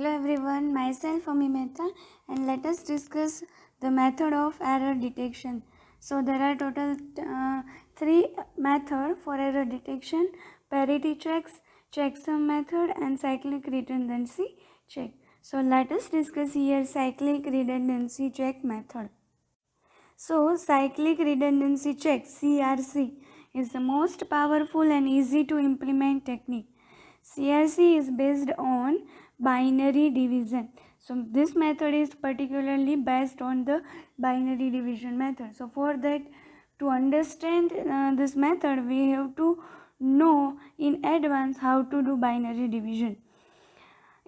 Hello everyone, myself Ami Mehta, and let us discuss the method of error detection. So there are total three methods for error detection: parity checks, checksum method, and cyclic redundancy check. So let us discuss here cyclic redundancy check method. So cyclic redundancy check (CRC) is the most powerful and easy to implement technique. CRC is based on binary division. So this method is particularly based on the binary division method. So for that, to understand this method, we have to know in advance how to do binary division.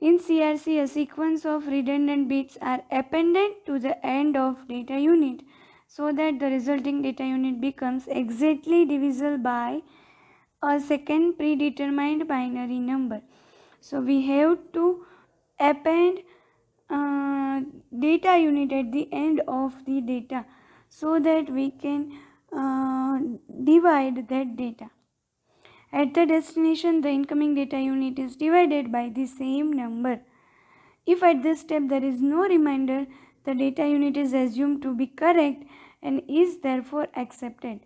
In CRC, a sequence of redundant bits are appended to the end of data unit so that the resulting data unit becomes exactly divisible by a second predetermined binary number. So we have to append data unit at the end of the data so that we can divide that data. At the destination, the incoming data unit is divided by the same number. If at this step there is no reminder, the data unit is assumed to be correct and is therefore accepted.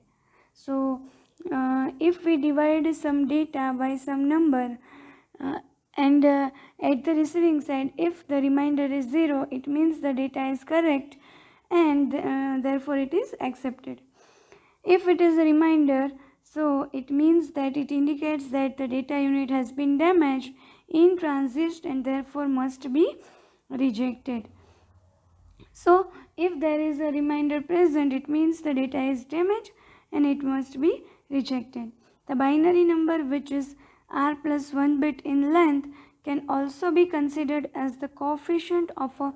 So, if we divide some data by some number and at the receiving side, if the reminder is 0, it means the data is correct and therefore it is accepted. If it is a reminder, so it means that it indicates that the data unit has been damaged in transit and therefore must be rejected. So if there is a reminder present, it means the data is damaged and it must be rejected. The binary number, which is r plus 1 bit in length, can also be considered as the coefficient of a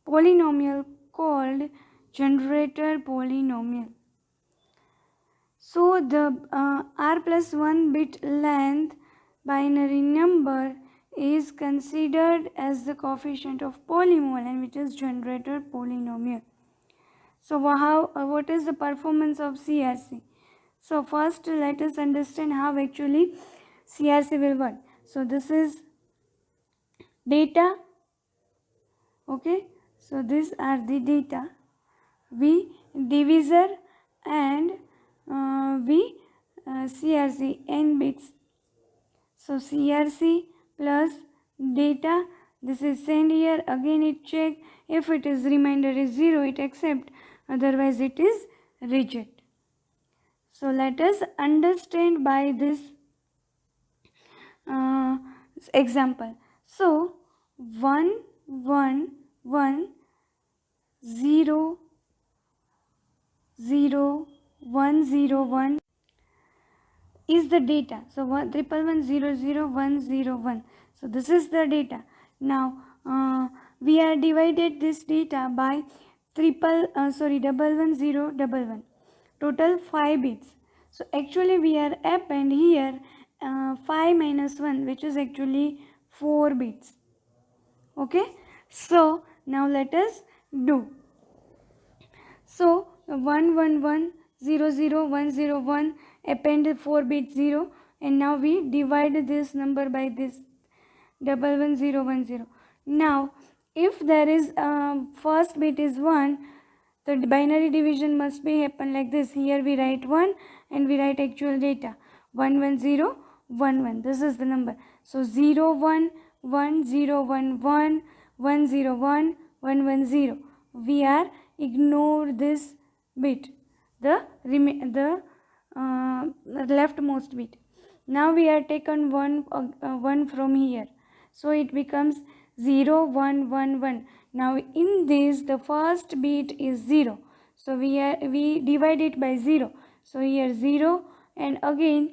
polynomial called generator polynomial. So the r plus 1 bit length binary number is considered as the coefficient of polynomial, and which is generator polynomial. So what is the performance of CRC? So first let us understand how actually CRC will work. So this is data. Okay, so these are the data. We divisor and CRC n bits. So CRC plus data, this is send here, again it check. If it is remainder is 0, it accept, otherwise it is reject. So let us understand by this example. So 1 1 1 0 0 1 0 1 is the data. So 111000101. So this is the data. Now we are divided this data by 11011. Total 5 bits. So actually we are append here 5 minus 1, which is actually 4 bits. Okay. So now let us do. So 111000101 append 4 bit 0, and now we divide this number by this 11010. Now if there is first bit is 1, the binary division must be happen like this. Here we write 1 and we write actual data 11011. This is the number. So 01 1011 101 110. We are ignore this bit, the leftmost bit. Now we are taken one from here, so it becomes 0111. Now in this the first bit is 0, so we divide it by 0. So here 0 and again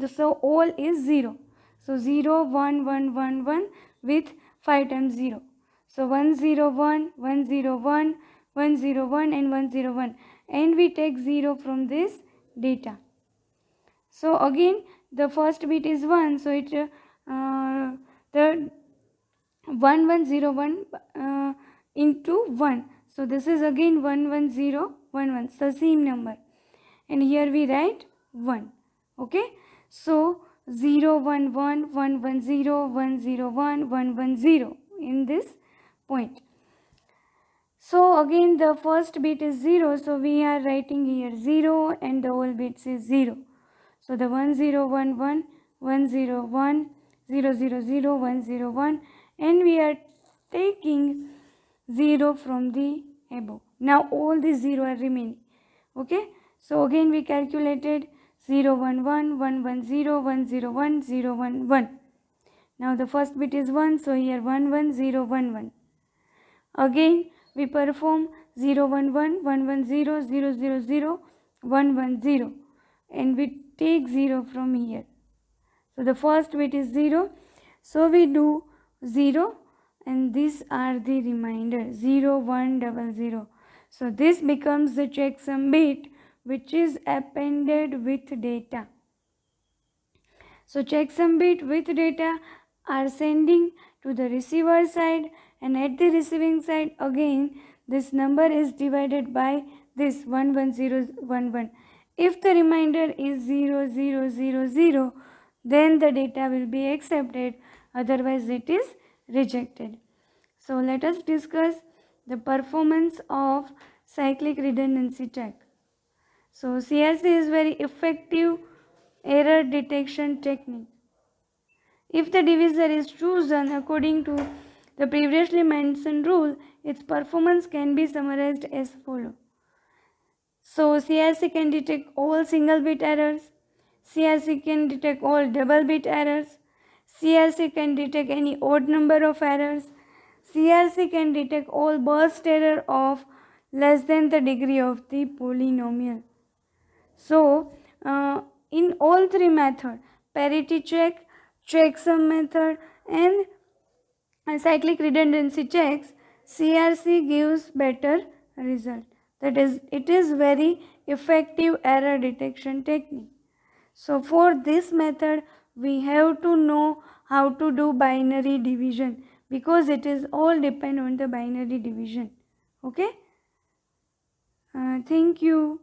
so all is 0. So 0111 with 5 times 0. So 101 101 101 and 101, and we take 0 from this data. So again the first bit is 1, so it the 1101 into 1, so this is again 11011, the same number, and here we write 1. Okay, so 0 1 1 1 1 0 1 0 1 1 1 0 in this point. So again the first bit is 0, so we are writing here 0 and the whole bits is 0. So the 1 0 1 1 1 0 1 0 0 0 1 0 1, and we are taking 0 from the above. Now all these 0 are remaining. Okay, so again we calculated 0 1 1 1 1 0 1 0 1 0 1 1. Now the first bit is 1, so here 1 1 0 1 1. Again we perform 0 1 1 1 1 0 0 0 0 1 1 0, and we take 0 from here. So the first bit is 0, so we do 0, and these are the remainder 0 1 0 0. So this becomes the checksum bit which is appended with data. So checksum bit with data are sending to the receiver side, and at the receiving side again this number is divided by this 1 1 0 1 1. If the remainder is 0 0 0 0, then the data will be accepted, otherwise it is rejected. So let us discuss the performance of cyclic redundancy check. So CRC is very effective error detection technique. If the divisor is chosen according to the previously mentioned rule, its performance can be summarized as follows. So CRC can detect all single bit errors, CRC can detect all double bit errors, CRC can detect any odd number of errors, CRC can detect all burst error of less than the degree of the polynomial. So in all three methods, parity check, checksum method, and cyclic redundancy checks, CRC gives better result. That is, it is very effective error detection technique. So for this method, we have to know how to do binary division, because it is all depend on the binary division. Okay. Thank you.